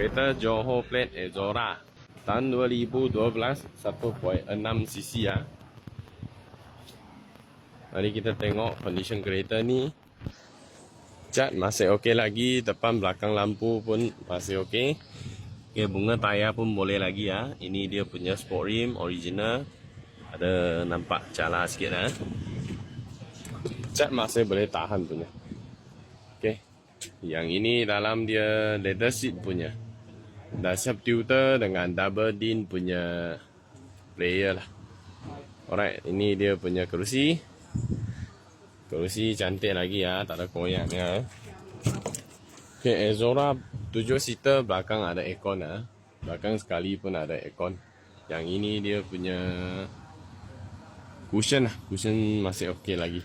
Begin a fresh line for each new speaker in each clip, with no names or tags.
Kereta Johor Plate Ezora tahun 2012 1.6 cc ya. Mari kita tengok condition kereta ni. Cat masih okey lagi, depan belakang lampu pun masih okey. Okay, bunga tayar pun boleh lagi ya. Ini dia punya sport rim original. Ada nampak cala sikit lah. Cat masih boleh tahan punya. Okay. Yang ini dalam dia leather seat punya. Dah siap tutor dengan double din punya player lah. Alright, ini dia punya kerusi. Kerusi cantik lagi ya, tak ada koyaknya. Okay, Ezora 7 seater, belakang ada aircon lah. Belakang sekali pun ada aircon. Yang ini dia punya cushion lah. Cushion masih okey lagi.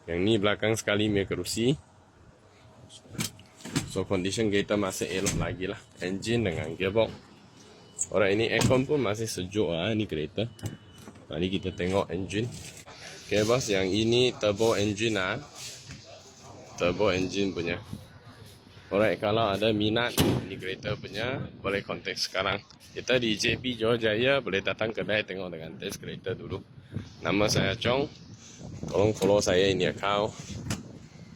Yang ni belakang sekali punya kerusi. So condition kereta masih elok lagi lah. Engine dengan gearbox. Alright, ini aircon pun masih sejuk lah ni kereta. Mari kita tengok engine. Okay bos, yang ini turbo engine lah. Turbo engine punya. Alright, kalau ada minat ni kereta punya, boleh kontak sekarang. Kita di JP Johor Jaya, boleh datang kedai tengok dengan test kereta dulu. Nama saya Chong. Tolong follow saya ini account.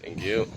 Thank you.